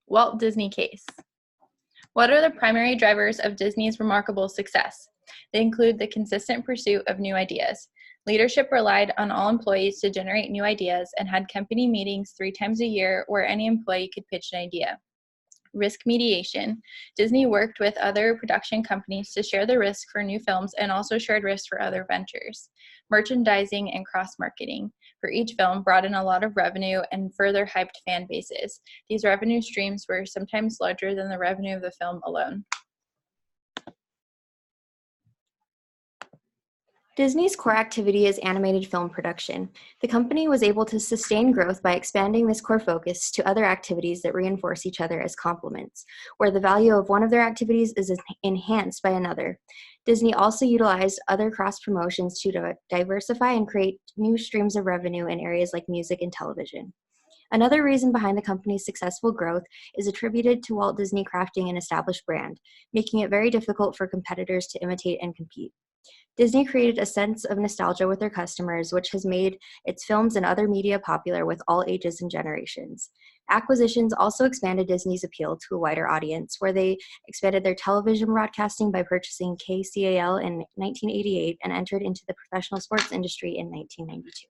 Walt Disney case. What are the primary drivers of Disney's remarkable success? They include the consistent pursuit of new ideas. Leadership relied on all employees to generate new ideas and had company meetings 3 times a year where any employee could pitch an idea. Risk mediation. Disney worked with other production companies to share the risk for new films and also shared risk for other ventures. Merchandising and cross-marketing. For each film, brought in a lot of revenue and further hyped fan bases. These revenue streams were sometimes larger than the revenue of the film alone. Disney's core activity is animated film production. The company was able to sustain growth by expanding this core focus to other activities that reinforce each other as complements, where the value of one of their activities is enhanced by another. Disney also utilized other cross-promotions to diversify and create new streams of revenue in areas like music and television. Another reason behind the company's successful growth is attributed to Walt Disney crafting an established brand, making it very difficult for competitors to imitate and compete. Disney created a sense of nostalgia with their customers, which has made its films and other media popular with all ages and generations. Acquisitions also expanded Disney's appeal to a wider audience, where they expanded their television broadcasting by purchasing KCAL in 1988 and entered into the professional sports industry in 1992.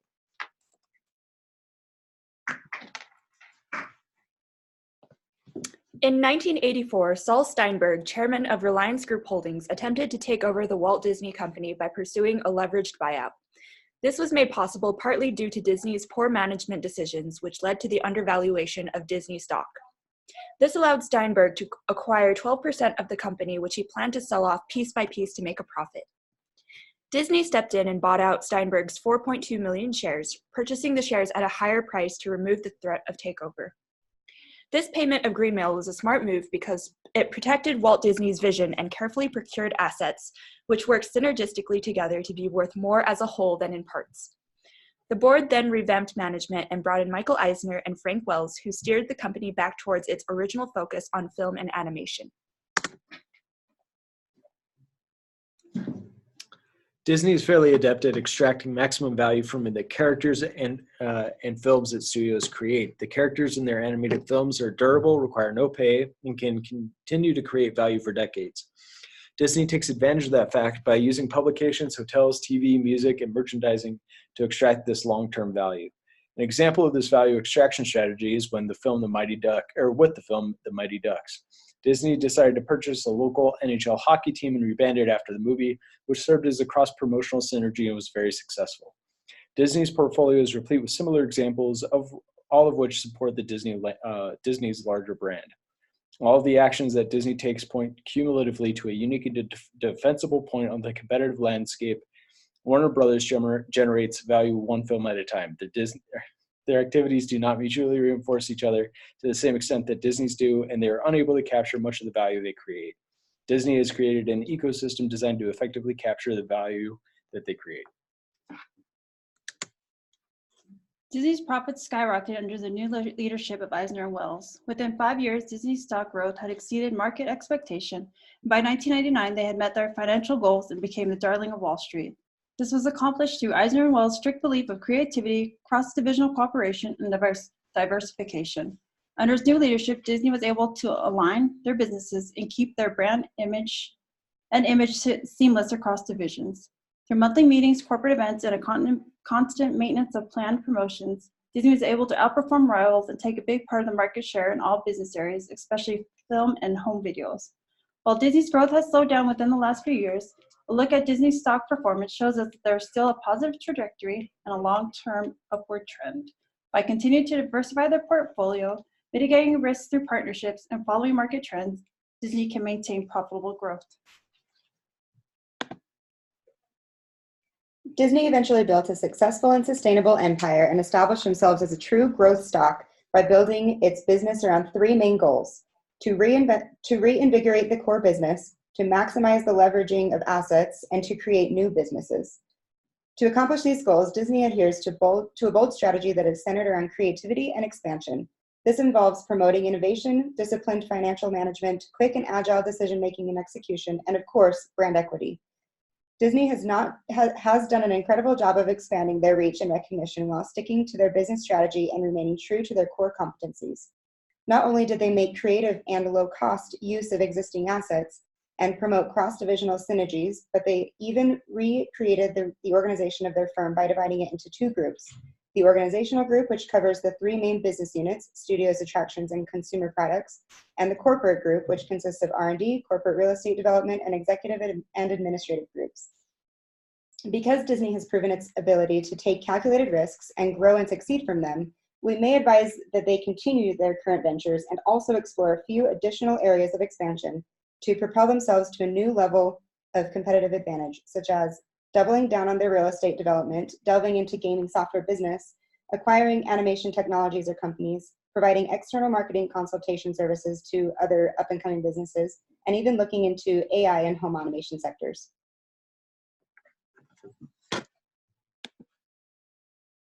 In 1984, Saul Steinberg, chairman of Reliance Group Holdings, attempted to take over the Walt Disney Company by pursuing a leveraged buyout. This was made possible partly due to Disney's poor management decisions, which led to the undervaluation of Disney stock. This allowed Steinberg to acquire 12% of the company, which he planned to sell off piece by piece to make a profit. Disney stepped in and bought out Steinberg's 4.2 million shares, purchasing the shares at a higher price to remove the threat of takeover. This payment of Greenmail was a smart move because it protected Walt Disney's vision and carefully procured assets, which worked synergistically together to be worth more as a whole than in parts. The board then revamped management and brought in Michael Eisner and Frank Wells, who steered the company back towards its original focus on film and animation. Disney is fairly adept at extracting maximum value from the characters and films that studios create. The characters in their animated films are durable, require no pay, and can continue to create value for decades. Disney takes advantage of that fact by using publications, hotels, TV, music, and merchandising to extract this long-term value. An example of this value extraction strategy is when with the film The Mighty Ducks. Disney decided to purchase a local NHL hockey team and rebrand it after the movie, which served as a cross-promotional synergy and was very successful. Disney's portfolio is replete with similar examples, of all of which support the Disney's larger brand. All of the actions that Disney takes point cumulatively to a unique and defensible point on the competitive landscape. Warner Brothers generates value one film at a time. Their activities do not mutually reinforce each other to the same extent that Disney's do, and they are unable to capture much of the value they create. Disney has created an ecosystem designed to effectively capture the value that they create. Disney's profits skyrocketed under the new leadership of Eisner and Wells. Within 5 years, Disney's stock growth had exceeded market expectation. By 1999, they had met their financial goals and became the darling of Wall Street. This was accomplished through Eisner and Wells' strict belief of creativity, cross-divisional cooperation, and diversification. Under its new leadership, Disney was able to align their businesses and keep their brand image seamless across divisions. Through monthly meetings, corporate events, and a constant maintenance of planned promotions, Disney was able to outperform rivals and take a big part of the market share in all business areas, especially film and home videos. While Disney's growth has slowed down within the last few years, a look at Disney's stock performance shows us that there's still a positive trajectory and a long-term upward trend. By continuing to diversify their portfolio, mitigating risks through partnerships, and following market trends, Disney can maintain profitable growth. Disney eventually built a successful and sustainable empire and established themselves as a true growth stock by building its business around 3 main goals: to reinvigorate the core business, to maximize the leveraging of assets, and to create new businesses. To accomplish these goals, Disney adheres to a bold strategy that is centered around creativity and expansion. This involves promoting innovation, disciplined financial management, quick and agile decision-making and execution, and of course, brand equity. Disney has done an incredible job of expanding their reach and recognition while sticking to their business strategy and remaining true to their core competencies. Not only did they make creative and low-cost use of existing assets and promote cross-divisional synergies, but they even recreated the organization of their firm by dividing it into two groups. The organizational group, which covers the three main business units, studios, attractions, and consumer products, and the corporate group, which consists of R&D, corporate real estate development, and executive and administrative groups. Because Disney has proven its ability to take calculated risks and grow and succeed from them, we may advise that they continue their current ventures and also explore a few additional areas of expansion to propel themselves to a new level of competitive advantage, such as doubling down on their real estate development, delving into gaming software business, acquiring animation technologies or companies, providing external marketing consultation services to other up-and-coming businesses, and even looking into AI and home automation sectors.